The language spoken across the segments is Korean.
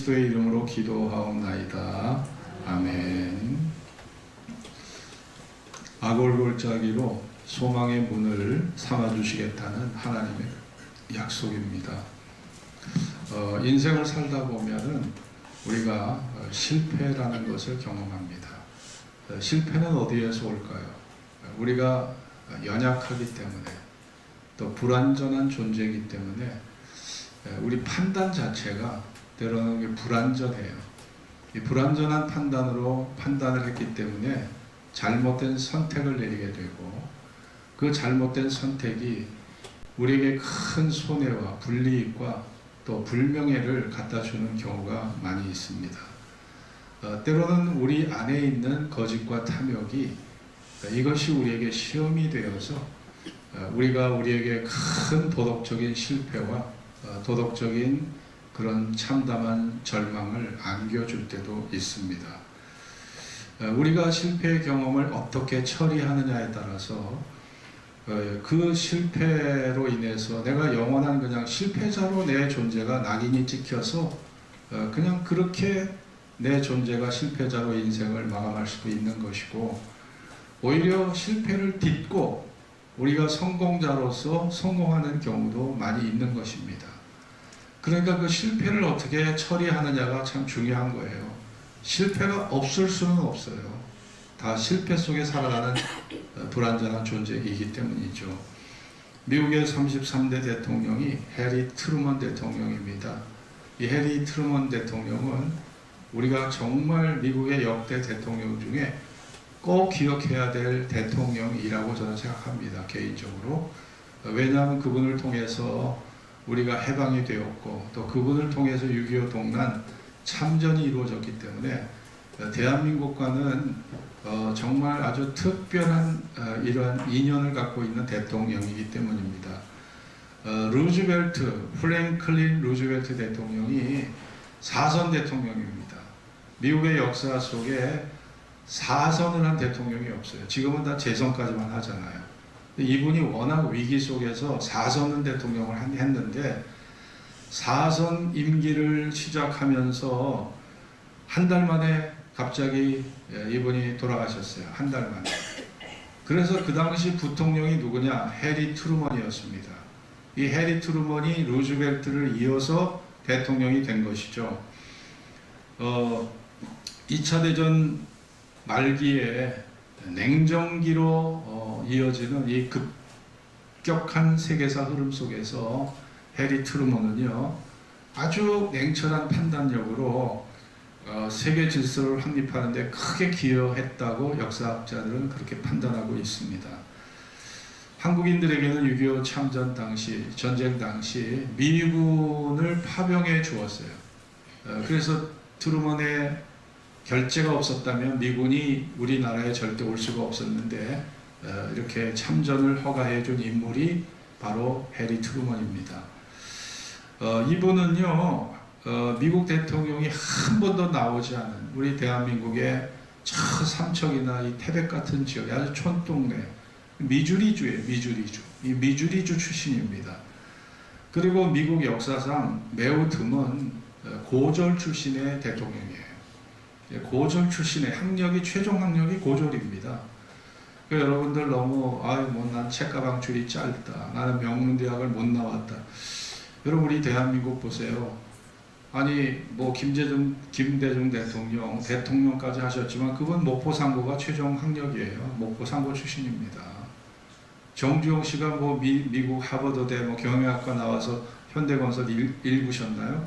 그리스도의 이름으로 기도하옵나이다. 아멘. 아골골짜기로 소망의 문을 삼아주시겠다는 하나님의 약속입니다. 인생을 살다 보면은 우리가 실패라는 것을 경험합니다. 실패는 어디에서 올까요? 우리가 연약하기 때문에, 또 불완전한 존재이기 때문에 우리 판단 자체가 때로는 불완전해요. 이 불완전한 판단으로 판단을 했기 때문에 잘못된 선택을 내리게 되고, 그 잘못된 선택이 우리에게 큰 손해와 불이익과 또 불명예를 갖다 주는 경우가 많이 있습니다. 때로는 우리 안에 있는 거짓과 탐욕이 이것이 우리에게 시험이 되어서 우리에게 큰 도덕적인 실패와 도덕적인 그런 참담한 절망을 안겨줄 때도 있습니다. 우리가 실패의 경험을 어떻게 처리하느냐에 따라서 그 실패로 인해서 내가 영원한 그냥 실패자로 내 존재가 낙인이 찍혀서 그냥 그렇게 내 존재가 실패자로 인생을 마감할 수도 있는 것이고, 오히려 실패를 딛고 우리가 성공자로서 성공하는 경우도 많이 있는 것입니다. 그러니까 그 실패를 어떻게 처리하느냐가 참 중요한 거예요. 실패가 없을 수는 없어요. 다 실패 속에 살아가는 불완전한 존재이기 때문이죠. 미국의 33대 대통령이 해리 트루먼 대통령입니다. 이 해리 트루먼 대통령은 우리가 정말 미국의 역대 대통령 중에 꼭 기억해야 될 대통령이라고 저는 생각합니다. 개인적으로. 왜냐하면 그분을 통해서 우리가 해방이 되었고, 또 그분을 통해서 6.25 동란 참전이 이루어졌기 때문에 대한민국과는 정말 아주 특별한 이러한 인연을 갖고 있는 대통령이기 때문입니다. 프랭클린 루즈벨트 대통령이 4선 대통령입니다. 미국의 역사 속에 4선을 한 대통령이 없어요. 지금은 다 재선까지만 하잖아요. 이분이 워낙 위기 속에서 4선 대통령을 했는데, 4선 임기를 시작하면서 한 달 만에 갑자기 이분이 돌아가셨어요. 한 달 만에. 그래서 그 당시 부통령이 누구냐? 해리 트루먼이었습니다. 이 해리 트루먼이 루즈벨트를 이어서 대통령이 된 것이죠. 2차 대전 말기에 냉정기로 이어지는 이 급격한 세계사 흐름 속에서 해리 트루먼은요, 아주 냉철한 판단력으로 세계 질서를 확립하는 데 크게 기여했다고 역사학자들은 그렇게 판단하고 있습니다. 한국인들에게는 6.25 참전 당시, 전쟁 당시 미군을 파병해 주었어요. 그래서 트루먼의 결재가 없었다면 미군이 우리나라에 절대 올 수가 없었는데, 이렇게 참전을 허가해 준 인물이 바로 해리 트루먼입니다. 이분은요, 미국 대통령이 한 번도 나오지 않은 우리 대한민국의 저 삼척이나 이 태백 같은 지역이 아주 촌동네 미주리주예요. 이 미주리주 출신입니다. 그리고 미국 역사상 매우 드문 고졸 출신의 대통령이에요. 고졸 출신의 학력이, 최종 학력이 고졸입니다. 여러분들 너무 난 책가방 줄이 짧다, 나는 명문대학을 못 나왔다. 여러분, 우리 대한민국 보세요. 아니 김대중 대통령까지 하셨지만 그분 목포상고가 최종 학력이에요. 목포상고 출신입니다. 정주영 씨가 미국 하버드대 경영학과 나와서 현대건설 일구셨나요?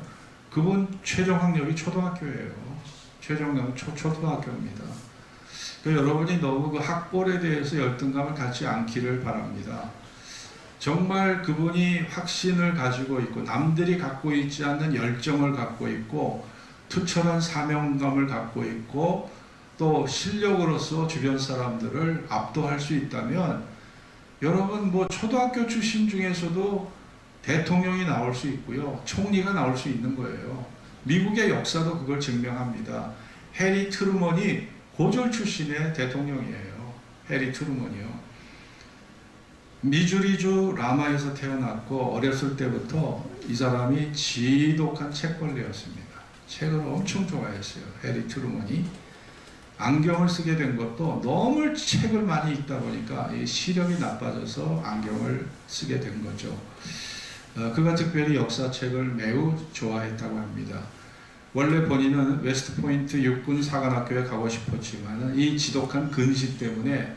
그분 최종 학력이 초등학교예요. 최종 초등학교입니다. 여러분이 너무 그 학벌에 대해서 열등감을 갖지 않기를 바랍니다. 정말 그분이 확신을 가지고 있고, 남들이 갖고 있지 않는 열정을 갖고 있고, 투철한 사명감을 갖고 있고, 또 실력으로서 주변 사람들을 압도할 수 있다면, 여러분 초등학교 출신 중에서도 대통령이 나올 수 있고요, 총리가 나올 수 있는 거예요. 미국의 역사도 그걸 증명합니다. 해리 트루먼이 고졸 출신의 대통령이에요. 해리 트루먼이요. 미주리주 라마에서 태어났고, 어렸을 때부터 이 사람이 지독한 책벌레였습니다. 책을 엄청 좋아했어요. 해리 트루먼이. 안경을 쓰게 된 것도 너무 책을 많이 읽다 보니까 이 시력이 나빠져서 안경을 쓰게 된 거죠. 그가 특별히 역사책을 매우 좋아했다고 합니다. 원래 본인은 웨스트포인트 육군 사관학교에 가고 싶었지만 이 지독한 근시 때문에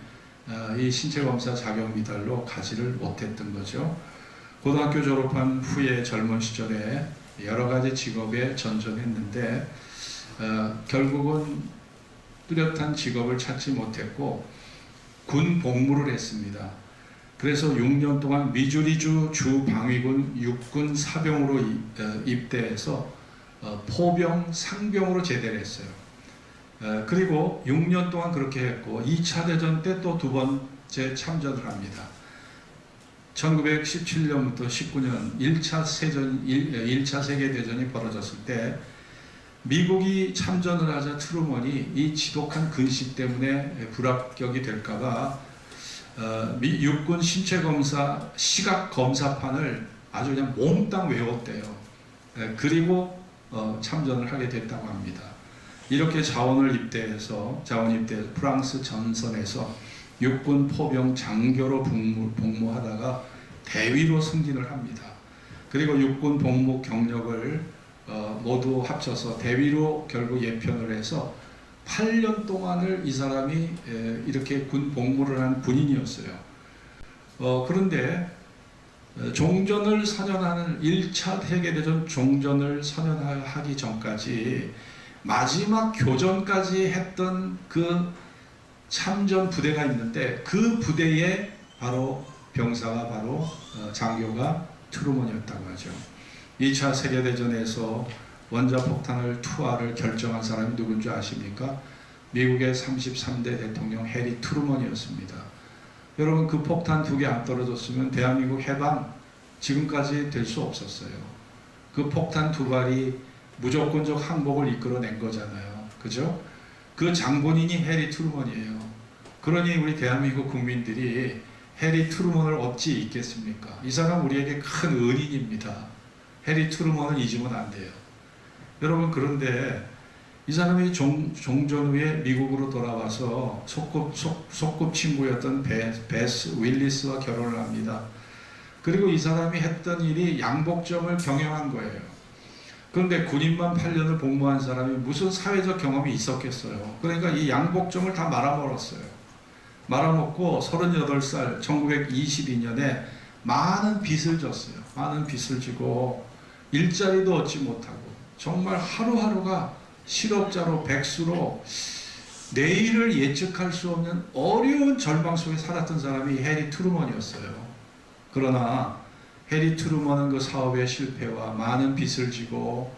이 신체검사 자격 미달로 가지를 못했던 거죠. 고등학교 졸업한 후에 젊은 시절에 여러 가지 직업에 전전했는데 결국은 뚜렷한 직업을 찾지 못했고 군 복무를 했습니다. 그래서 6년 동안 미주리주 주방위군 육군 사병으로 입대해서 포병 상병으로 제대를 했어요. 그리고 6년 동안 그렇게 했고 2차 대전 때 또 두 번째 참전을 합니다. 1917년부터 19년 1차 세계대전이 벌어졌을 때 미국이 참전을 하자 트루먼이 이 지독한 근시 때문에 불합격이 될까봐 육군 신체검사 시각검사판을 아주 그냥 몽땅 외웠대요. 그리고 참전을 하게 됐다고 합니다. 이렇게 자원 입대해서 프랑스 전선에서 육군 포병 장교로 복무하다가 대위로 승진을 합니다. 그리고 육군 복무 경력을 모두 합쳐서 대위로 결국 예편을 해서 8년 동안을 이 사람이 이렇게 군 복무를 한 군인이었어요. 그런데 종전을 선언하는 1차 세계대전 종전을 선언하기 전까지 마지막 교전까지 했던 그 참전 부대가 있는데 그 부대의 바로 병사가 바로 장교가 트루먼이었다고 하죠. 2차 세계대전에서 원자폭탄을 투하를 결정한 사람이 누군지 아십니까? 미국의 33대 대통령 해리 트루먼이었습니다. 여러분 그 폭탄 2개 안 떨어졌으면 대한민국 해방 지금까지 될 수 없었어요. 그 폭탄 2발이 무조건적 항복을 이끌어낸 거잖아요. 그죠? 그 장본인이 해리 트루먼이에요. 그러니 우리 대한민국 국민들이 해리 트루먼을 어찌 잊겠습니까? 이 사람 우리에게 큰 은인입니다. 해리 트루먼을 잊으면 안 돼요. 여러분 그런데 이 사람이 종전 후에 미국으로 돌아와서 소꿉친구였던 베스 윌리스와 결혼을 합니다. 그리고 이 사람이 했던 일이 양복점을 경영한 거예요. 그런데 군인만 8년을 복무한 사람이 무슨 사회적 경험이 있었겠어요. 그러니까 이 양복점을 다 말아먹었어요. 말아먹고 38살 1922년에 많은 빚을 졌어요. 많은 빚을 지고 일자리도 얻지 못하고 정말 하루하루가 실업자로 백수로 내일을 예측할 수 없는 어려운 절망 속에 살았던 사람이 해리 트루먼이었어요. 그러나 해리 트루먼은 그 사업의 실패와 많은 빚을 지고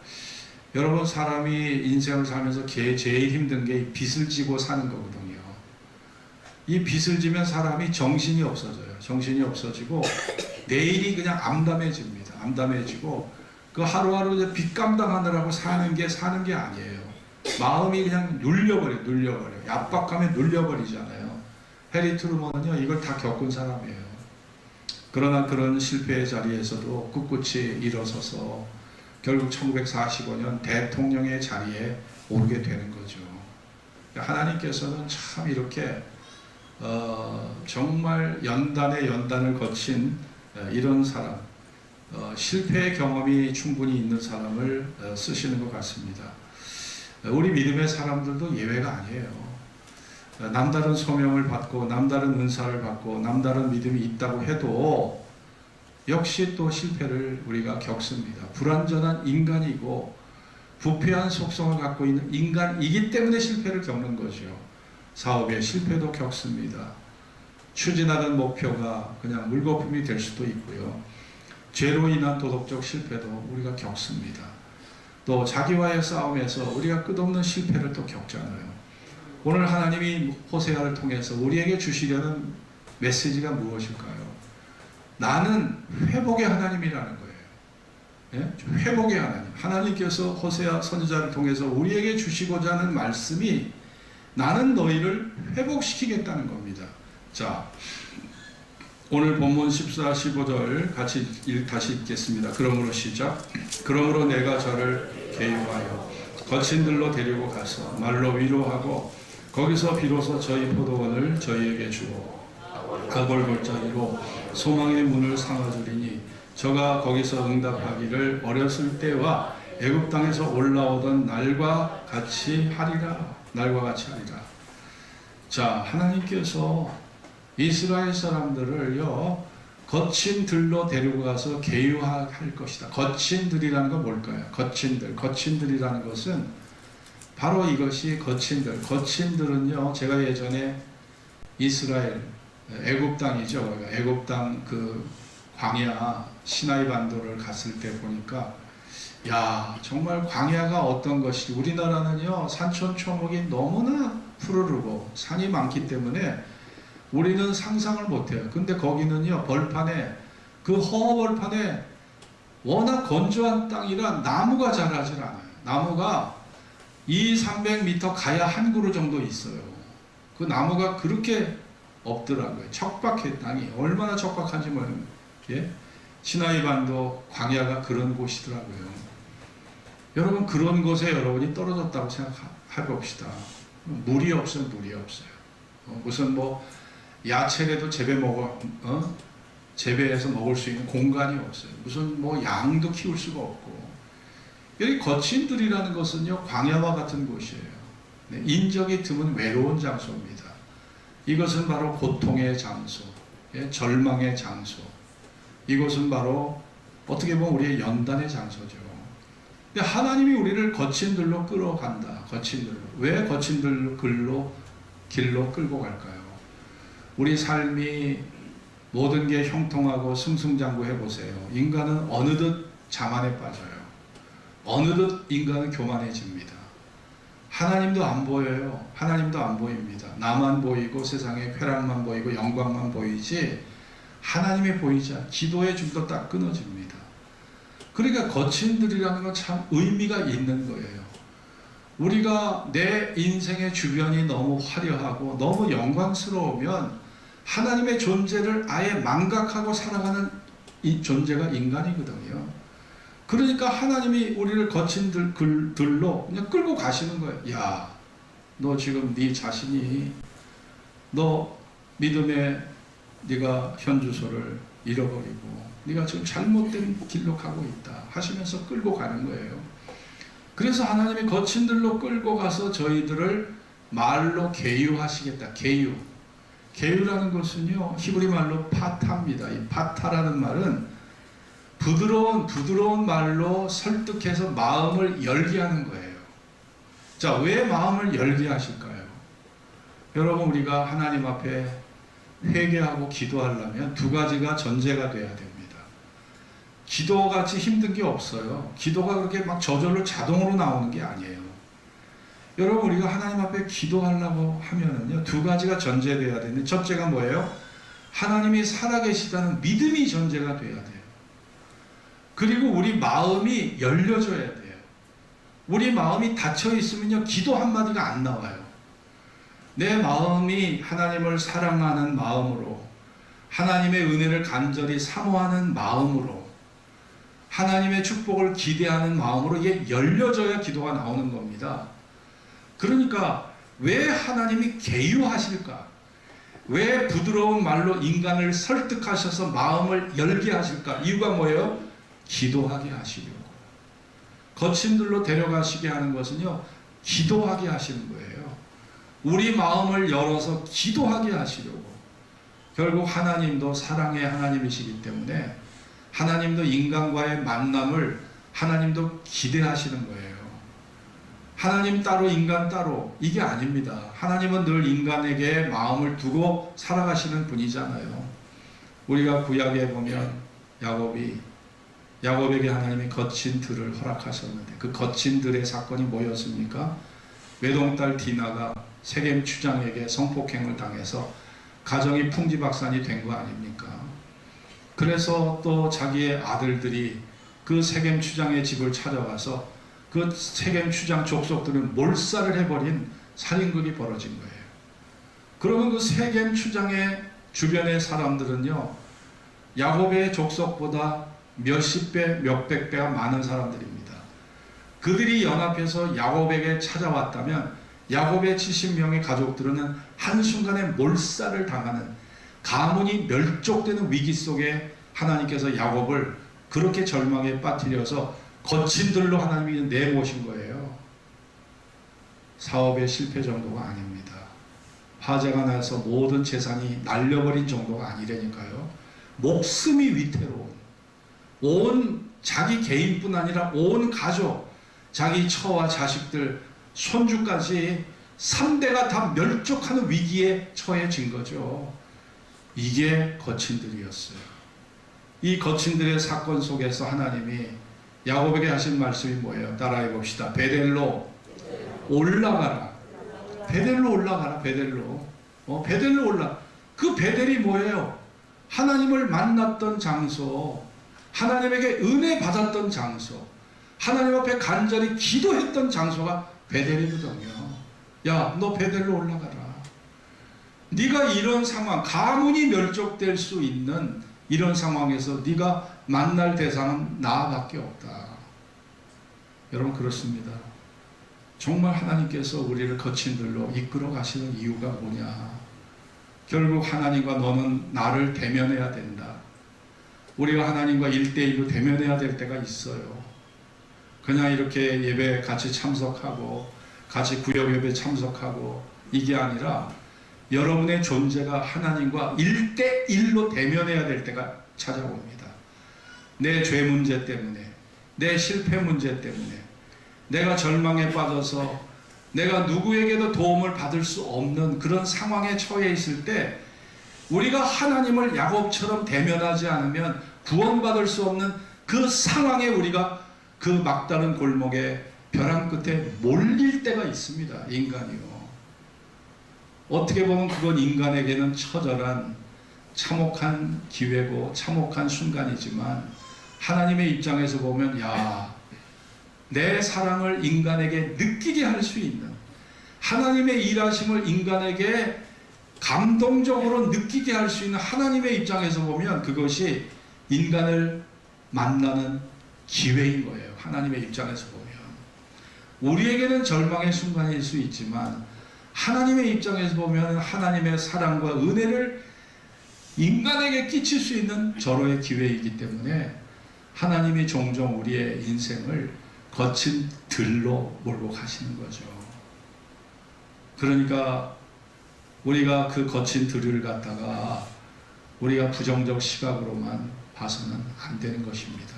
여러분 사람이 인생을 살면서 제일 힘든 게 빚을 지고 사는 거거든요. 이 빚을 지면 사람이 정신이 없어져요. 정신이 없어지고 내일이 그냥 암담해집니다. 암담해지고 그 하루하루 빚 감당하느라고 사는 게 아니에요. 마음이 그냥 눌려버려요. 압박감에 눌려버리잖아요. 해리 트루먼은요 이걸 다 겪은 사람이에요. 그러나 그런 실패의 자리에서도 꿋꿋이 일어서서 결국 1945년 대통령의 자리에 오르게 되는 거죠. 하나님께서는 참 이렇게 정말 연단의 연단을 거친 이런 사람, 실패의 경험이 충분히 있는 사람을 쓰시는 것 같습니다. 우리 믿음의 사람들도 예외가 아니에요. 남다른 소명을 받고 남다른 은사를 받고 남다른 믿음이 있다고 해도 역시 또 실패를 우리가 겪습니다. 불완전한 인간이고 부패한 속성을 갖고 있는 인간이기 때문에 실패를 겪는 거죠. 사업의 실패도 겪습니다. 추진하는 목표가 그냥 물거품이 될 수도 있고요. 죄로 인한 도덕적 실패도 우리가 겪습니다. 또 자기와의 싸움에서 우리가 끝없는 실패를 또 겪잖아요. 오늘 하나님이 호세아를 통해서 우리에게 주시려는 메시지가 무엇일까요? 나는 회복의 하나님이라는 거예요. 예? 회복의 하나님. 하나님께서 호세아 선지자를 통해서 우리에게 주시고자 하는 말씀이 나는 너희를 회복시키겠다는 겁니다. 자, 오늘 본문 14, 15절 같이 다시 읽겠습니다. 그러므로 시작. 그러므로 내가 저를 계유하여 거친 들로 데리고 가서 말로 위로하고 거기서 비로소 저희 포도원을 저희에게 주고 아골골짜기로 소망의 문을 삼아주리니 저가 거기서 응답하기를 어렸을 때와 애굽 땅에서 올라오던 날과 같이 하리라. 날과 같이 하리라. 자, 하나님께서 이스라엘 사람들을요 거친 들로 데리고 가서 계유할 것이다. 거친 들이라는 건 뭘까요? 거친 들. 거친 들이라는 것은 바로 이것이 거친 들. 거친 들은요 제가 예전에 이스라엘 애굽 땅이죠. 애굽 땅 그 광야 시나이 반도를 갔을 때 보니까 야 정말 광야가 어떤 것이 우리나라는요 산천초목이 너무나 푸르르고 산이 많기 때문에 우리는 상상을 못해요. 근데 거기는요 벌판에 그 허벌판에 워낙 건조한 땅이라 나무가 자라질 않아요. 나무가 200~300m 가야 한 그루 정도 있어요. 그 나무가 그렇게 없더라고요. 척박해. 땅이 얼마나 척박한지 모르는 예? 시나이 반도 광야가 그런 곳이더라고요. 여러분 그런 곳에 여러분이 떨어졌다고 생각해 봅시다. 물이 없어요. 물이 없어요. 무슨 뭐 야채라도 재배해서 먹을 수 있는 공간이 없어요. 무슨 뭐 양도 키울 수가 없고. 여기 거친 들이라는 것은요 광야와 같은 곳이에요. 네, 인적이 드문 외로운 장소입니다. 이것은 바로 고통의 장소, 예, 절망의 장소. 이것은 바로 어떻게 보면 우리의 연단의 장소죠. 근데 하나님이 우리를 거친 들로 끌어간다. 거친 들로. 왜 거친 길로 끌고 갈까요? 우리 삶이 모든 게 형통하고 승승장구해 보세요. 인간은 어느덧 자만에 빠져요. 어느덧 인간은 교만해집니다. 하나님도 안 보여요. 하나님도 안 보입니다. 나만 보이고 세상의 쾌락만 보이고 영광만 보이지 하나님이 보이지 않아. 기도의 줄도 딱 끊어집니다. 그러니까 거친 들이라는 건 참 의미가 있는 거예요. 우리가 내 인생의 주변이 너무 화려하고 너무 영광스러우면 하나님의 존재를 아예 망각하고 살아가는 이 존재가 인간이거든요. 그러니까 하나님이 우리를 거친 들로 그냥 끌고 가시는 거예요. 야, 너 지금 네 자신이 너 믿음의 네가 현주소를 잃어버리고 네가 지금 잘못된 길로 가고 있다 하시면서 끌고 가는 거예요. 그래서 하나님이 거친 들로 끌고 가서 저희들을 말로 계유하시겠다. 계유라는 것은요 히브리 말로 파타입니다. 이 파타라는 말은 부드러운 말로 설득해서 마음을 열게 하는 거예요. 자, 왜 마음을 열게 하실까요? 여러분 우리가 하나님 앞에 회개하고 기도하려면 두 가지가 전제가 돼야 됩니다. 기도같이 힘든 게 없어요. 기도가 그렇게 막 저절로 자동으로 나오는 게 아니에요. 여러분 우리가 하나님 앞에 기도하려고 하면은요 두 가지가 전제돼야 되는데 첫째가 뭐예요? 하나님이 살아계시다는 믿음이 전제가 돼야 돼요. 그리고 우리 마음이 열려져야 돼요. 우리 마음이 닫혀 있으면요 기도 한마디가 안 나와요. 내 마음이 하나님을 사랑하는 마음으로 하나님의 은혜를 간절히 사모하는 마음으로 하나님의 축복을 기대하는 마음으로 이게 열려져야 기도가 나오는 겁니다. 그러니까 왜 하나님이 계유하실까? 왜 부드러운 말로 인간을 설득하셔서 마음을 열게 하실까? 이유가 뭐예요? 기도하게 하시려고. 거친 들로 데려가시게 하는 것은요 기도하게 하시는 거예요. 우리 마음을 열어서 기도하게 하시려고. 결국 하나님도 사랑의 하나님이시기 때문에 하나님도 인간과의 만남을 하나님도 기대하시는 거예요. 하나님 따로 인간 따로 이게 아닙니다. 하나님은 늘 인간에게 마음을 두고 살아가시는 분이잖아요. 우리가 구약에 보면 야곱에게 하나님이 거친 들을 허락하셨는데 그 거친 들의 사건이 뭐였습니까? 외동딸 디나가 세겜 추장에게 성폭행을 당해서 가정이 풍지박산이 된 거 아닙니까? 그래서 또 자기의 아들들이 그 세겜 추장의 집을 찾아가서 그 세겜 추장 족속들은 몰살을 해버린 살인극이 벌어진 거예요. 그러면 그 세겜 추장의 주변의 사람들은요 야곱의 족속보다 몇십 배, 몇백 배가 많은 사람들입니다. 그들이 연합해서 야곱에게 찾아왔다면 야곱의 70명의 가족들은 한순간에 몰살을 당하는, 가문이 멸족되는 위기 속에 하나님께서 야곱을 그렇게 절망에 빠뜨려서 거친 들로 하나님이 내모신 거예요. 사업의 실패 정도가 아닙니다. 화재가 나서 모든 재산이 날려버린 정도가 아니라니까요. 목숨이 위태로운, 온 자기 개인뿐 아니라 온 가족, 자기 처와 자식들, 손주까지 3대가 다 멸족하는 위기에 처해진 거죠. 이게 거친들이었어요. 이 거친들의 사건 속에서 하나님이 야곱에게 하신 말씀이 뭐예요? 따라해 봅시다. 베델로 올라가라. 베델로 올라가라. 베델로. 베델로 올라. 그 베델이 뭐예요? 하나님을 만났던 장소, 하나님에게 은혜 받았던 장소, 하나님 앞에 간절히 기도했던 장소가 베델이거든요. 야, 너 베델로 올라가라. 네가 이런 상황, 가문이 멸족될 수 있는 이런 상황에서 네가 만날 대상은 나밖에 없다. 여러분, 그렇습니다. 정말 하나님께서 우리를 거친 들로 이끌어 가시는 이유가 뭐냐? 결국 하나님과 너는 나를 대면해야 된다. 우리가 하나님과 1대1로 대면해야 될 때가 있어요. 그냥 이렇게 예배 같이 참석하고 같이 구역 예배 참석하고 이게 아니라 여러분의 존재가 하나님과 1대1로 대면해야 될 때가 찾아옵니다. 내 죄 문제 때문에, 내 실패 문제 때문에, 내가 절망에 빠져서 내가 누구에게도 도움을 받을 수 없는 그런 상황에 처해 있을 때 우리가 하나님을 야곱처럼 대면하지 않으면 구원받을 수 없는 그 상황에 우리가 그 막다른 골목에 벼랑 끝에 몰릴 때가 있습니다. 인간이요. 어떻게 보면 그건 인간에게는 처절한 참혹한 기회고 참혹한 순간이지만 하나님의 입장에서 보면 야, 내 사랑을 인간에게 느끼게 할 수 있는, 하나님의 일하심을 인간에게 감동적으로 느끼게 할 수 있는 하나님의 입장에서 보면 그것이 인간을 만나는 기회인 거예요. 하나님의 입장에서 보면 우리에게는 절망의 순간일 수 있지만 하나님의 입장에서 보면 하나님의 사랑과 은혜를 인간에게 끼칠 수 있는 절호의 기회이기 때문에 하나님이 종종 우리의 인생을 거친 들로 몰고 가시는 거죠. 그러니까 우리가 그 거친 들을 갖다가 우리가 부정적 시각으로만 봐서는 안 되는 것입니다.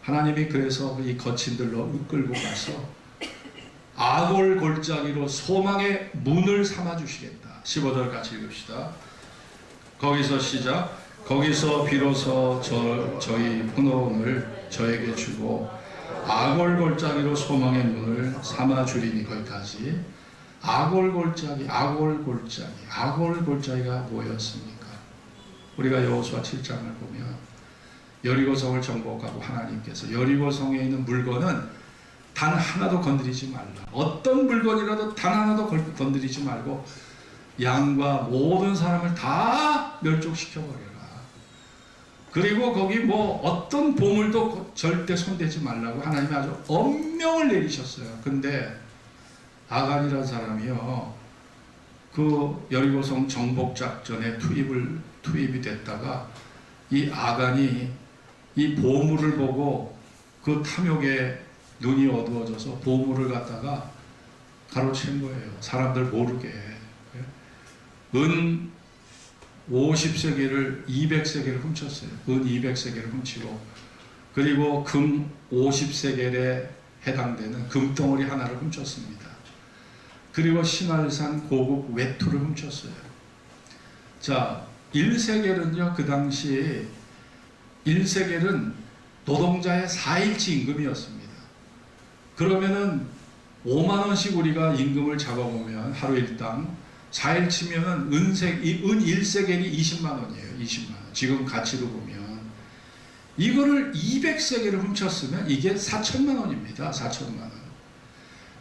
하나님이 그래서 이 거친 들로 끌고 가서 아골 골짜기로 소망의 문을 삼아 주시겠다. 15절 같이 읽읍시다. 거기서 시작. 거기서 비로소 저희 hun어원을 저에게 주고 아골 골짜기로 소망의 문을 삼아 주리니. 거기까지. 아골 골짜기가 뭐였습니까? 우리가 여호수아 7장을 보면 여리고성을 정복하고 하나님께서 여리고성에 있는 물건은 단 하나도 건드리지 말라. 어떤 물건이라도 단 하나도 건드리지 말고 양과 모든 사람을 다 멸족시켜버려라. 그리고 거기 뭐 어떤 보물도 절대 손대지 말라고 하나님이 아주 엄명을 내리셨어요. 근데 아간이라는 사람이요, 그 여리고성 정복 작전에 투입이 됐다가 이 아간이 이 보물을 보고 그 탐욕에 눈이 어두워져서 보물을 갖다가 가로챈 거예요. 사람들 모르게. 은 50세겔을 200세겔을 훔쳤어요. 은 200세겔을 훔치고, 그리고 금 50세겔에 해당되는 금덩어리 하나를 훔쳤습니다. 그리고 신할산 고급 외투를 훔쳤어요. 자, 1세겔은요, 그 당시 1세겔은 노동자의 4일치 임금이었습니다. 그러면은 5만원씩 우리가 임금을 잡아보면 하루 일당 4일 치면은 은 1세겔이 20만원이에요. 20만원. 지금 가치로 보면. 이거를 200세겔을 훔쳤으면 이게 4천만원입니다. 4천만원.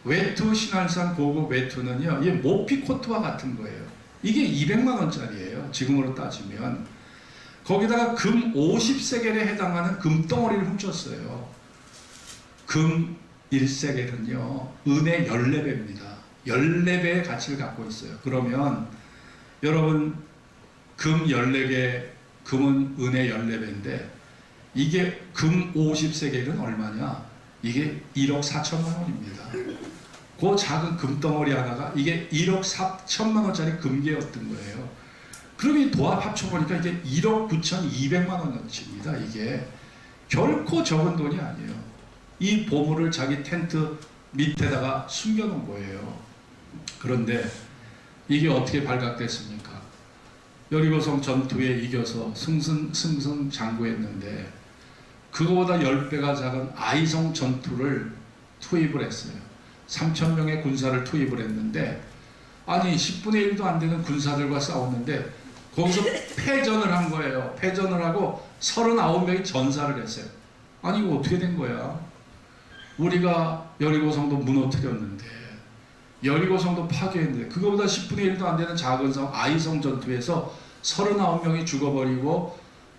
외투, 신할산 고급 외투는요, 이 모피 코트와 같은 거예요. 이게 200만원짜리예요. 지금으로 따지면. 거기다가 금 50세겔에 해당하는 금덩어리를 훔쳤어요. 금 1세겔은요 은혜 14배입니다. 14배의 가치를 갖고 있어요. 그러면 여러분 금 14개, 금은 은혜 14배인데 이게 금 50세겔은 얼마냐? 이게 1억 4천만 원입니다. 그 작은 금덩어리 하나가 이게 1억 4천만 원짜리 금괴였던 거예요. 그러면 도합 합쳐보니까 이게 1억 9,200만 원어치입니다. 이게 결코 적은 돈이 아니에요. 이 보물을 자기 텐트 밑에다가 숨겨놓은 거예요. 그런데 이게 어떻게 발각됐습니까? 여리고성 전투에 이겨서 승승장구했는데 그거보다 10배가 작은 아이성 전투를 투입을 했어요. 3,000명의 군사를 투입을 했는데 아니 10분의 1도 안 되는 군사들과 싸웠는데 거기서 패전을 한 거예요. 패전을 하고 39명이 전사를 했어요. 아니 이거 어떻게 된 거야? 우리가 여리고성도 무너뜨렸는데 여리고성도 파괴했는데 그거보다 10분의 1도 안 되는 작은 성 아이성 전투에서 39명이 죽어버리고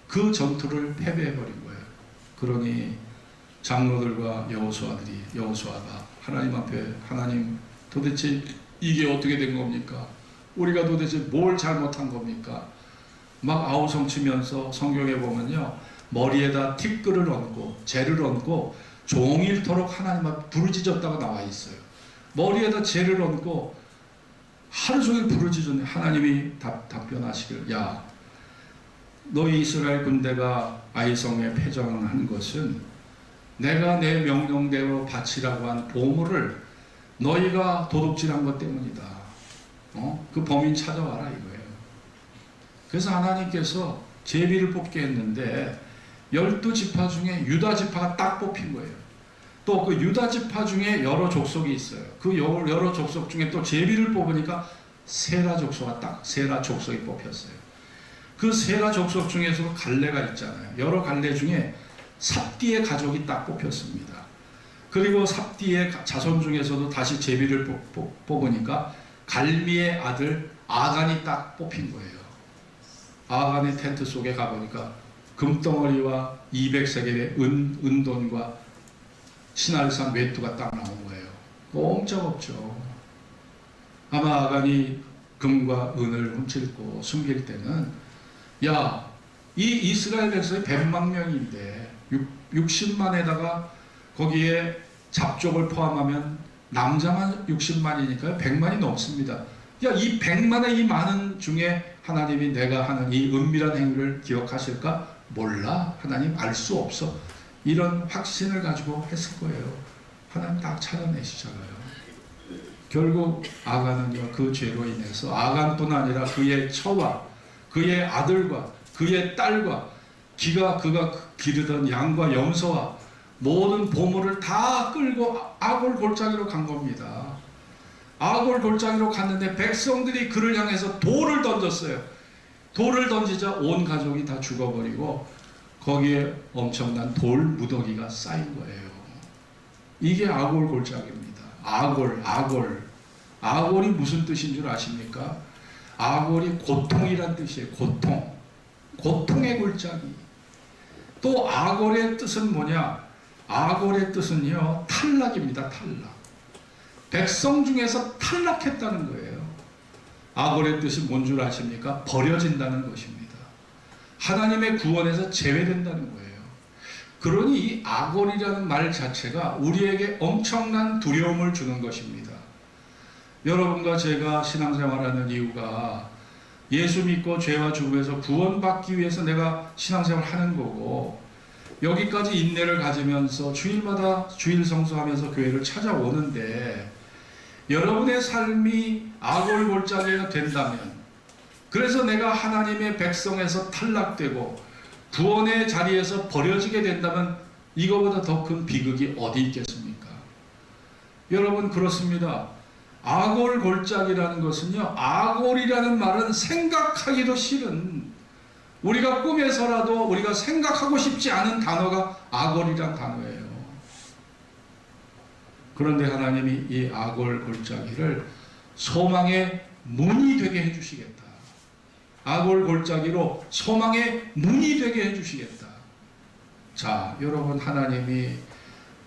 그 전투를 패배해버린 거예요. 그러니 장로들과 여호수아가 하나님 앞에 하나님 도대체 이게 어떻게 된 겁니까? 우리가 도대체 뭘 잘못한 겁니까? 막 아우성 치면서 성경에 보면요 머리에다 티끌을 얹고 재를 얹고 종일토록 하나님 앞에 부르짖었다가 나와 있어요. 머리에다 재를 얹고 하루 종일 부르짖었는데 하나님이 답변하시길 야 너희 이스라엘 군대가 아이성에 패전한 것은 내가 내 명령대로 바치라고 한 보물을 너희가 도둑질한 것 때문이다. 그 범인 찾아와라 이거예요. 그래서 하나님께서 제비를 뽑게 했는데 12지파 중에 유다 지파가 딱 뽑힌 거예요. 또 그 유다 지파 중에 여러 족속이 있어요. 그 여러 족속 중에 또 제비를 뽑으니까 세라 족속이 뽑혔어요. 그 세라 족속 중에서도 갈레가 있잖아요. 여러 갈레 중에 삽디의 가족이 딱 뽑혔습니다. 그리고 삽디의 자손 중에서도 다시 제비를 뽑으니까 갈미의 아들 아간이 딱 뽑힌 거예요. 아간의 텐트 속에 가보니까 금덩어리와 200세겔의 은돈과 신할산 외투가 딱 나온 거예요. 꼼짝없죠. 아마 아간이 금과 은을 훔칠고 숨길 때는 야, 이 이스라엘 백성이 100만 명인데 60만에다가 거기에 잡족을 포함하면 남자만 60만이니까요. 100만이 넘습니다. 야, 이 100만의 이 많은 중에 하나님이 내가 하는 이 은밀한 행위를 기억하실까? 몰라. 하나님 알 수 없어. 이런 확신을 가지고 했을 거예요. 하나님 딱 찾아내시잖아요. 결국 아간은요, 그 죄로 인해서 아간뿐 아니라 그의 처와 그의 아들과 그의 딸과 그가 기르던 양과 염소와 모든 보물을 다 끌고 아골 골짜기로 간 겁니다. 아골 골짜기로 갔는데 백성들이 그를 향해서 돌을 던졌어요. 돌을 던지자 온 가족이 다 죽어버리고 거기에 엄청난 돌 무더기가 쌓인 거예요. 이게 아골 골짜기입니다. 아골이 무슨 뜻인 줄 아십니까? 아골이 고통이란 뜻이에요. 고통의 골짜기. 또 아골의 뜻은 뭐냐? 아골의 뜻은요, 탈락입니다. 탈락. 백성 중에서 탈락했다는 거예요. 아골의 뜻이 뭔 줄 아십니까? 버려진다는 것입니다. 하나님의 구원에서 제외된다는 거예요. 그러니 이 아골이라는 말 자체가 우리에게 엄청난 두려움을 주는 것입니다. 여러분과 제가 신앙생활하는 이유가 예수 믿고 죄와 죽음에서 구원받기 위해서 내가 신앙생활 하는 거고 여기까지 인내를 가지면서 주일마다 주일 성수하면서 교회를 찾아오는데 여러분의 삶이 아골 골짜기가 된다면 그래서 내가 하나님의 백성에서 탈락되고 구원의 자리에서 버려지게 된다면 이거보다 더 큰 비극이 어디 있겠습니까? 여러분 그렇습니다. 아골 골짜기라는 것은요, 아골이라는 말은 생각하기도 싫은 우리가 꿈에서라도 우리가 생각하고 싶지 않은 단어가 아골이란 단어예요. 그런데 하나님이 이 아골 골짜기를 소망의 문이 되게 해주시겠다. 아골 골짜기로 소망의 문이 되게 해주시겠다. 자, 여러분 하나님이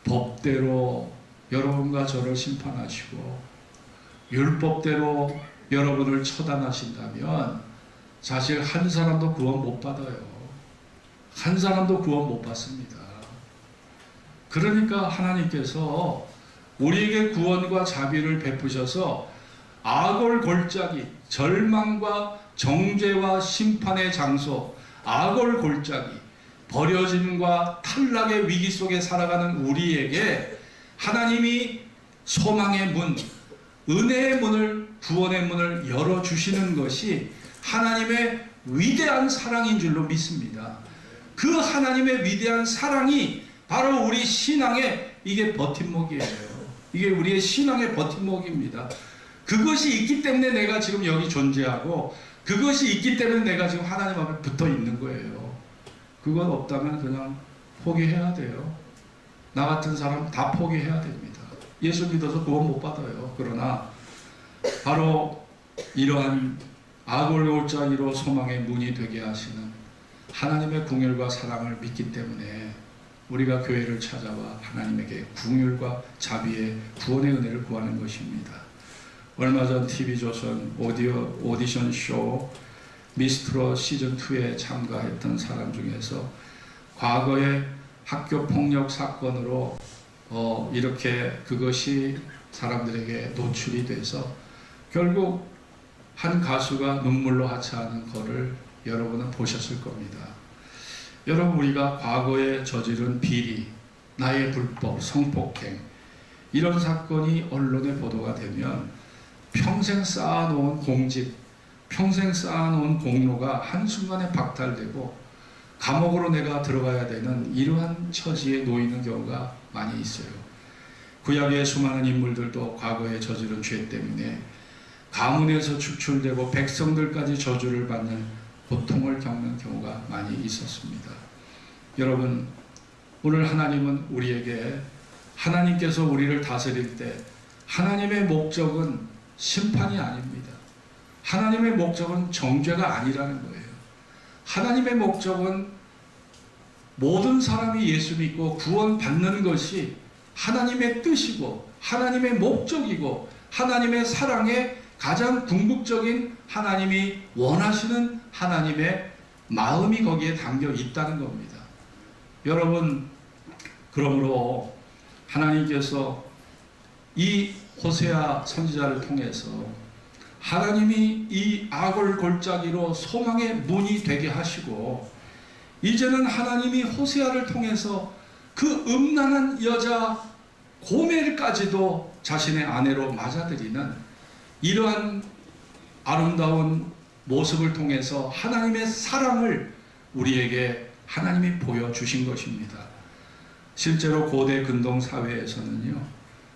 법대로 여러분과 저를 심판하시고 율법대로 여러분을 처단하신다면 사실 한 사람도 구원 못 받아요. 한 사람도 구원 못 받습니다. 그러니까 하나님께서 우리에게 구원과 자비를 베푸셔서 악을 골짜기, 절망과 정죄와 심판의 장소, 악을 골짜기, 버려짐과 탈락의 위기 속에 살아가는 우리에게 하나님이 소망의 문, 은혜의 문을, 구원의 문을 열어주시는 것이 하나님의 위대한 사랑인 줄로 믿습니다. 그 하나님의 위대한 사랑이 바로 우리 신앙의 이게 버팀목이에요. 이게 우리의 신앙의 버팀목입니다. 그것이 있기 때문에 내가 지금 여기 존재하고 그것이 있기 때문에 내가 지금 하나님 앞에 붙어 있는 거예요. 그건 없다면 그냥 포기해야 돼요. 나 같은 사람 다 포기해야 됩니다. 예수 믿어서 구원 못 받아요. 그러나 바로 이러한 악을 골짜기로 소망의 문이 되게 하시는 하나님의 긍휼과 사랑을 믿기 때문에 우리가 교회를 찾아와 하나님에게 긍휼과 자비의 구원의 은혜를 구하는 것입니다. 얼마 전 TV조선 오디션 쇼 미스트롯 시즌2에 참가했던 사람 중에서 과거의 학교 폭력 사건으로 이렇게 그것이 사람들에게 노출이 돼서 결국 한 가수가 눈물로 하차하는 것을 여러분은 보셨을 겁니다. 여러분, 우리가 과거에 저지른 비리, 나의 불법, 성폭행 이런 사건이 언론에 보도가 되면 평생 쌓아놓은 공직, 평생 쌓아놓은 공로가 한순간에 박탈되고 감옥으로 내가 들어가야 되는 이러한 처지에 놓이는 경우가 많이 있어요. 구약의 수많은 인물들도 과거에 저지른 죄 때문에 가문에서 축출되고 백성들까지 저주를 받는 고통을 겪는 경우가 많이 있었습니다. 여러분, 오늘 하나님은 우리에게 하나님께서 우리를 다스릴 때 하나님의 목적은 심판이 아닙니다. 하나님의 목적은 정죄가 아니라는 거예요. 하나님의 목적은 모든 사람이 예수 믿고 구원받는 것이 하나님의 뜻이고 하나님의 목적이고 하나님의 사랑의 가장 궁극적인 하나님이 원하시는 하나님의 마음이 거기에 담겨 있다는 겁니다. 여러분, 그러므로 하나님께서 이 호세아 선지자를 통해서 하나님이 이 악을 골짜기로 소망의 문이 되게 하시고 이제는 하나님이 호세아를 통해서 그 음란한 여자 고멜까지도 자신의 아내로 맞아들이는 이러한 아름다운 모습을 통해서 하나님의 사랑을 우리에게 하나님이 보여주신 것입니다. 실제로 고대 근동 사회에서는요,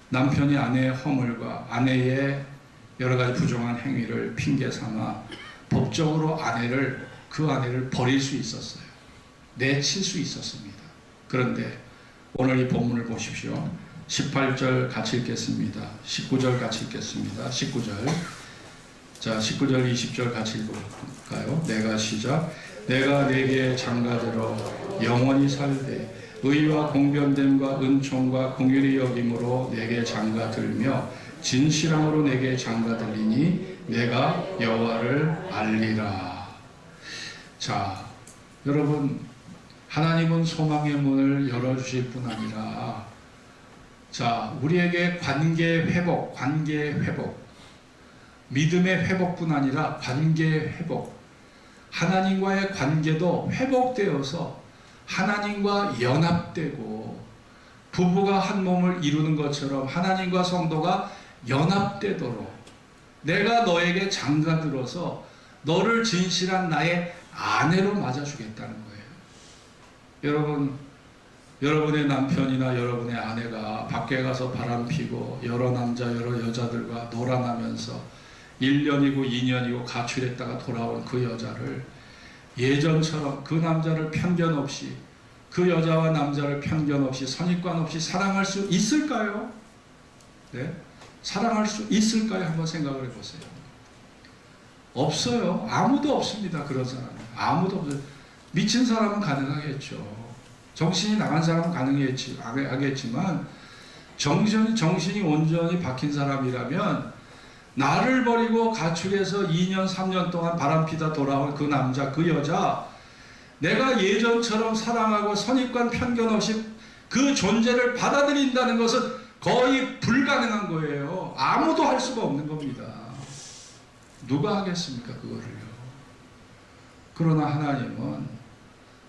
남편이 아내의 허물과 아내의 여러 가지 부정한 행위를 핑계 삼아 법적으로 그 아내를 버릴 수 있었어요. 내칠 수 있었습니다. 그런데 오늘 이 본문을 보십시오. 18절 같이 읽겠습니다. 19절 같이 읽겠습니다. 19절. 자, 19절 20절 같이 읽어볼까요? 내가 시작. 내가 내게 장가들어 영원히 살되 의와 공변됨과 은총과 긍휼히 여김으로 내게 장가들며 진실함으로 내게 장가들리니 내가 여호와를 알리라. 자, 여러분, 하나님은 소망의 문을 열어주실 뿐 아니라 자, 우리에게 관계 회복, 믿음의 회복뿐 아니라 관계 회복, 하나님과의 관계도 회복되어서 하나님과 연합되고 부부가 한 몸을 이루는 것처럼 하나님과 성도가 연합되도록 내가 너에게 장가들어서 너를 진실한 나의 아내로 맞아주겠다는 거예요. 여러분, 여러분의 남편이나 여러분의 아내가 밖에 가서 바람피고 여러 남자 여러 여자들과 놀아나면서 1년이고 2년이고 가출했다가 돌아온 그 여자를 예전처럼 그 남자를 편견 없이 그 여자와 남자를 편견 없이 선입관 없이 사랑할 수 있을까요? 네? 사랑할 수 있을까요? 한번 생각을 해보세요. 없어요. 아무도 없습니다. 그런 사람은. 아무도 없어요. 미친 사람은 가능하겠죠. 정신이 나간 사람은 가능하겠지만 정신이 온전히 박힌 사람이라면 나를 버리고 가출해서 2년 3년 동안 바람피다 돌아온 그 남자 그 여자, 내가 예전처럼 사랑하고 선입관 편견 없이 그 존재를 받아들인다는 것은 거의 불가능한 거예요. 아무도 할 수가 없는 겁니다. 누가 하겠습니까 그거를요. 그러나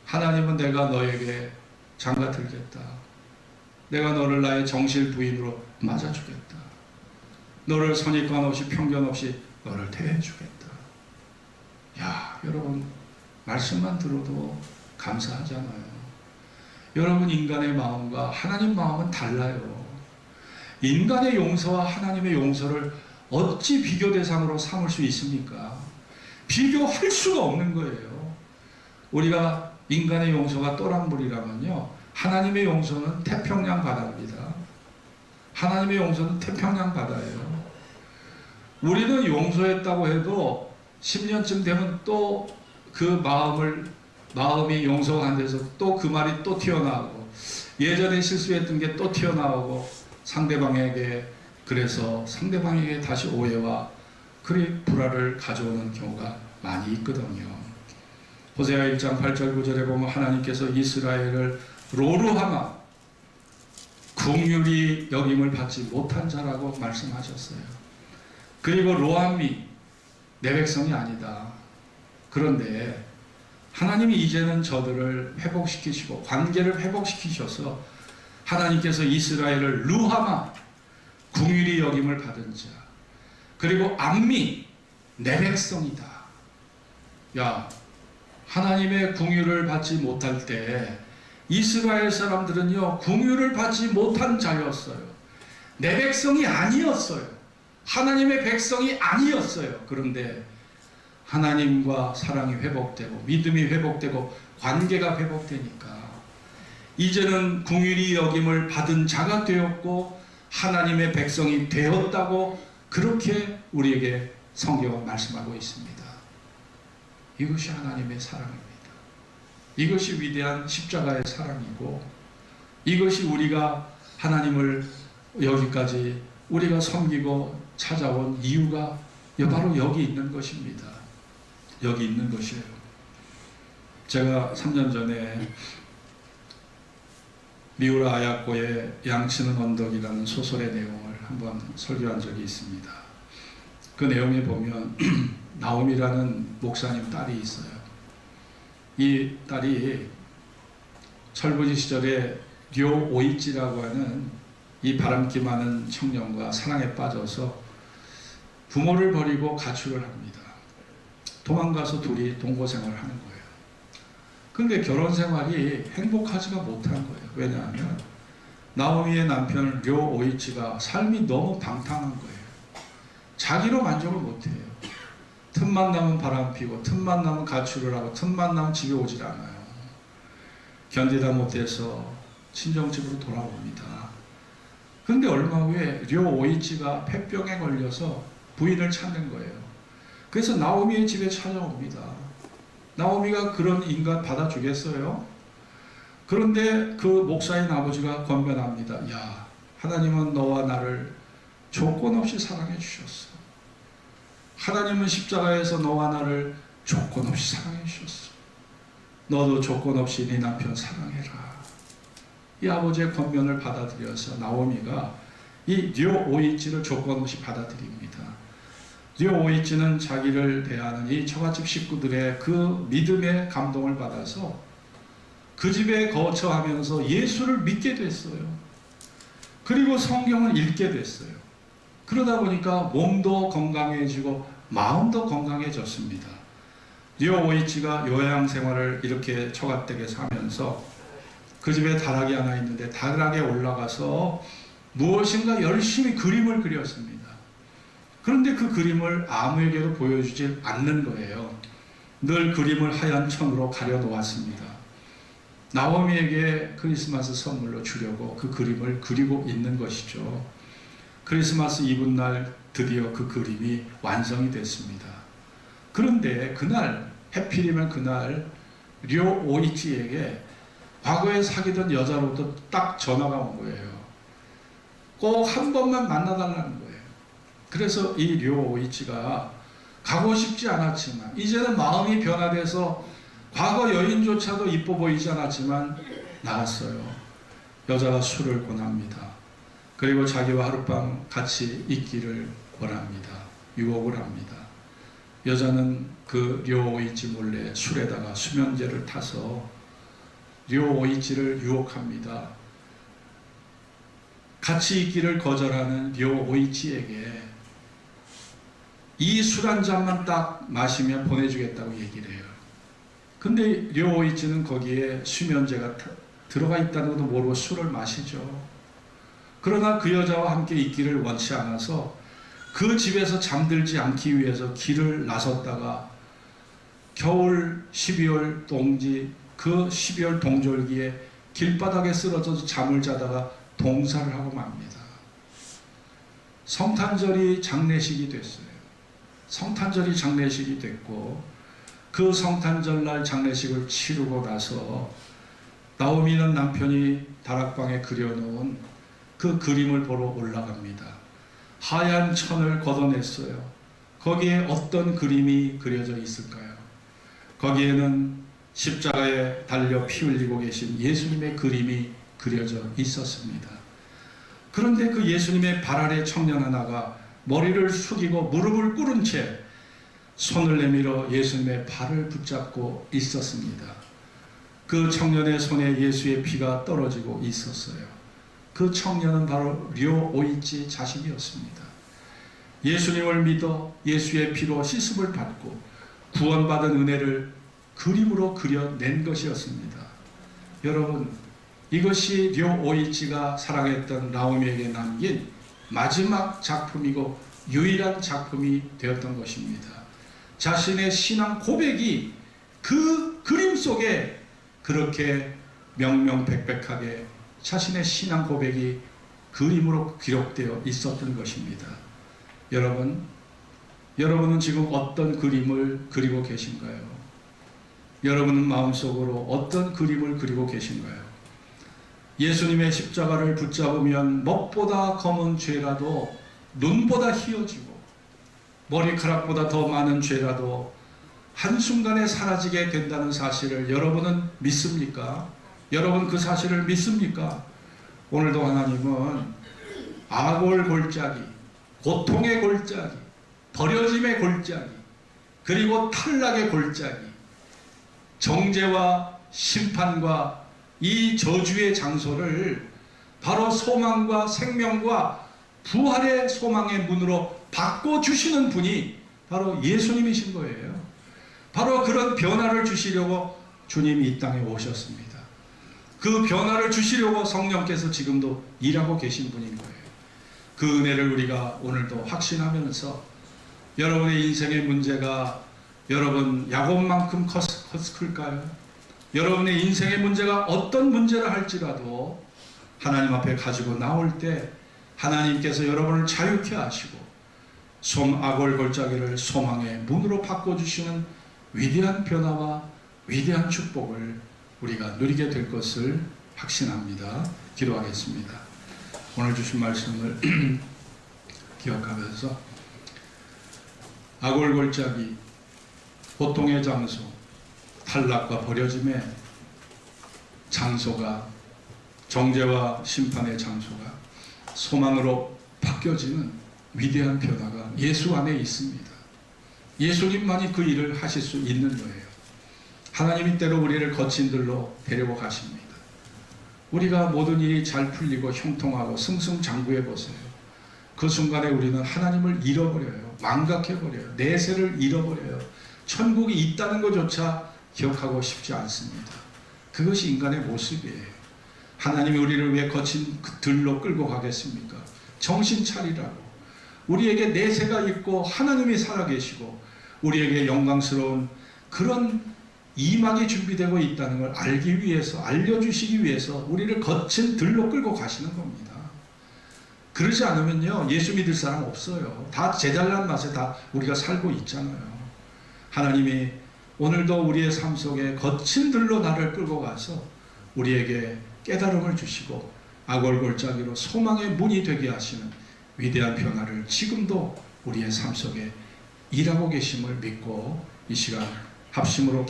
하나님은 내가 너에게 장가 들겠다. 내가 너를 나의 정실 부인으로 맞아주겠다. 너를 선입관 없이 편견 없이 너를 대해주겠다. 야, 여러분 말씀만 들어도 감사하잖아요. 여러분 인간의 마음과 하나님 마음은 달라요. 인간의 용서와 하나님의 용서를 어찌 비교 대상으로 삼을 수 있습니까? 비교할 수가 없는 거예요. 우리가 인간의 용서가 또랑물이라면요, 하나님의 용서는 태평양 바다입니다. 하나님의 용서는 태평양 바다예요. 우리는 용서했다고 해도 10년쯤 되면 또 그 마음이 용서가 안 돼서 또 그 말이 또 튀어나오고, 예전에 실수했던 게 또 튀어나오고, 그래서 상대방에게 다시 오해와 불화를 가져오는 경우가 많이 있거든요. 호세아 1장 8절 9절에 보면 하나님께서 이스라엘을 로루하마, 긍휼히 여김을 받지 못한 자라고 말씀하셨어요. 그리고 로암미, 내 백성이 아니다. 그런데 하나님이 이제는 저들을 회복시키시고 관계를 회복시키셔서 하나님께서 이스라엘을 루하마, 긍휼히 여김을 받은 자, 그리고 암미, 내 백성이다. 야, 하나님의 긍휼을 받지 못할 때 이스라엘 사람들은요, 긍휼을 받지 못한 자였어요. 내 백성이 아니었어요. 하나님의 백성이 아니었어요. 그런데 하나님과 사랑이 회복되고 믿음이 회복되고 관계가 회복되니까 이제는 긍휼히 여김을 받은 자가 되었고 하나님의 백성이 되었다고 그렇게 우리에게 성경은 말씀하고 있습니다. 이것이 하나님의 사랑입니다. 이것이 위대한 십자가의 사랑이고, 이것이 우리가 하나님을 여기까지 우리가 섬기고 찾아온 이유가 바로 여기 있는 것입니다. 여기 있는 것이에요. 제가 3년 전에 미우라 아야코의 양치는 언덕이라는 소설의 내용을 한번 설교한 적이 있습니다. 그 내용에 보면 나옴이라는 목사님 딸이 있어요. 이 딸이 철부지 시절에 료 오이치라고 하는 이 바람기 많은 청년과 사랑에 빠져서 부모를 버리고 가출을 합니다. 도망가서 둘이 동거생활을 하는 거예요. 근데 결혼 생활이 행복하지가 못한 거예요. 왜냐하면 나오미의 남편 료 오이치가 삶이 너무 방탕한 거예요. 자기로 만족을 못해요. 틈만 나면 바람 피고, 틈만 나면 가출을 하고, 틈만 나면 집에 오질 않아요. 견디다 못해서 친정집으로 돌아옵니다. 그런데 얼마 후에 료 오이치가 폐병에 걸려서 부인을 찾는 거예요. 그래서 나오미의 집에 찾아옵니다. 나오미가 그런 인간 받아주겠어요? 그런데 그 목사인 아버지가 권면합니다. 야, 하나님은 너와 나를 조건 없이 사랑해 주셨어. 하나님은 십자가에서 너와 나를 조건 없이 사랑해 주셨어. 너도 조건 없이 네 남편 사랑해라. 이 아버지의 권면을 받아들여서 나오미가 이 료 오이치를 조건 없이 받아들입니다. 료 오이치는 자기를 대하는 이 처갓집 식구들의 그 믿음의 감동을 받아서 그 집에 거처하면서 예수를 믿게 됐어요. 그리고 성경을 읽게 됐어요. 그러다 보니까 몸도 건강해지고 마음도 건강해졌습니다. 료 오이치가 요양 생활을 이렇게 처갓댁에서 하면서 그 집에 다락이 하나 있는데 다락에 올라가서 무엇인가 열심히 그림을 그렸습니다. 그런데 그 그림을 아무에게도 보여주지 않는 거예요. 늘 그림을 하얀 천으로 가려놓았습니다. 나오미에게 크리스마스 선물로 주려고 그 그림을 그리고 있는 것이죠. 크리스마스 이브날 드디어 그 그림이 완성이 됐습니다. 그런데 그날, 해필이면 그날 료 오이치에게 과거에 사귀던 여자로부터 딱 전화가 온 거예요. 꼭 한 번만 만나달라는 거예요. 그래서 이 료오이치가 가고 싶지 않았지만 이제는 마음이 변화돼서 과거 여인조차도 이뻐 보이지 않았지만 나갔어요. 여자가 술을 권합니다. 그리고 자기와 하룻밤 같이 있기를 원합니다. 유혹을 합니다. 여자는 그 료오이치 몰래 술에다가 수면제를 타서 료오이치를 유혹합니다. 같이 있기를 거절하는 료오이치에게 이 술 한 잔만 딱 마시면 보내주겠다고 얘기를 해요. 근데 료오이치는 거기에 수면제가 들어가 있다는 것도 모르고 술을 마시죠. 그러나 그 여자와 함께 있기를 원치 않아서 그 집에서 잠들지 않기 위해서 길을 나섰다가 겨울 12월 동지 그 12월 동절기에 길바닥에 쓰러져서 잠을 자다가 동사를 하고 맙니다. 성탄절이 장례식이 됐어요. 성탄절이 장례식이 됐고 그 성탄절날 장례식을 치르고 나서 나오미는 남편이 다락방에 그려놓은 그 그림을 보러 올라갑니다. 하얀 천을 걷어냈어요. 거기에 어떤 그림이 그려져 있을까요? 거기에는 십자가에 달려 피 흘리고 계신 예수님의 그림이 그려져 있었습니다. 그런데 그 예수님의 발 아래 청년 하나가 머리를 숙이고 무릎을 꿇은 채 손을 내밀어 예수님의 발을 붙잡고 있었습니다. 그 청년의 손에 예수의 피가 떨어지고 있었어요. 그 청년은 바로 료오이치 자신이었습니다. 예수님을 믿어 예수의 피로 씻음을 받고 구원받은 은혜를 그림으로 그려낸 것이었습니다. 여러분, 이것이 료오이치가 사랑했던 나오미에게 남긴 마지막 작품이고 유일한 작품이 되었던 것입니다. 자신의 신앙 고백이 그 그림 속에 그렇게 명명백백하게 자신의 신앙 고백이 그림으로 기록되어 있었던 것입니다. 여러분은 지금 어떤 그림을 그리고 계신가요? 여러분은 마음속으로 어떤 그림을 그리고 계신가요? 예수님의 십자가를 붙잡으면 먹보다 검은 죄라도 눈보다 희어지고 머리카락보다 더 많은 죄라도 한순간에 사라지게 된다는 사실을 여러분은 믿습니까? 여러분 그 사실을 믿습니까? 오늘도 하나님은 악월 골짜기, 고통의 골짜기, 버려짐의 골짜기, 그리고 탈락의 골짜기, 정죄와 심판과 이 저주의 장소를 바로 소망과 생명과 부활의 소망의 문으로 바꿔주시는 분이 바로 예수님이신 거예요. 바로 그런 변화를 주시려고 주님이 이 땅에 오셨습니다. 그 변화를 주시려고 성령께서 지금도 일하고 계신 분인 거예요. 그 은혜를 우리가 오늘도 확신하면서 여러분의 인생의 문제가 여러분 야곱만큼 클까요? 여러분의 인생의 문제가 어떤 문제라 할지라도 하나님 앞에 가지고 나올 때 하나님께서 여러분을 자유케 하시고 악월 골짜기를 소망의 문으로 바꿔주시는 위대한 변화와 위대한 축복을 우리가 누리게 될 것을 확신합니다. 기도하겠습니다. 오늘 주신 말씀을 기억하면서 악월 골짜기, 고통의 장소, 탈락과 버려짐의 장소가 정죄와 심판의 장소가 소망으로 바뀌어지는 위대한 변화가 예수 안에 있습니다. 예수님만이 그 일을 하실 수 있는 거예요. 하나님이 때로 우리를 거친 들로 데리고 가십니다. 우리가 모든 일이 잘 풀리고 형통하고 승승장구해 보세요. 그 순간에 우리는 하나님을 잃어버려요. 망각해버려요. 내세를 잃어버려요. 천국이 있다는 것조차 기억하고 싶지 않습니다. 그것이 인간의 모습이에요. 하나님이 우리를 왜 거친 그 들로 끌고 가겠습니까? 정신 차리라고. 우리에게 내세가 있고 하나님이 살아계시고 우리에게 영광스러운 그런 이막이 준비되고 있다는 걸 알기 위해서, 알려주시기 위해서 우리를 거친 들로 끌고 가시는 겁니다. 그러지 않으면요, 예수 믿을 사람 없어요. 다 제잘난 맛에 다 우리가 살고 있잖아요. 하나님이 오늘도 우리의 삶 속에 거친 들로 나를 끌고 가서 우리에게 깨달음을 주시고 아골골짜기로 소망의 문이 되게 하시는 위대한 변화를 지금도 우리의 삶 속에 일하고 계심을 믿고 이 시간 합심으로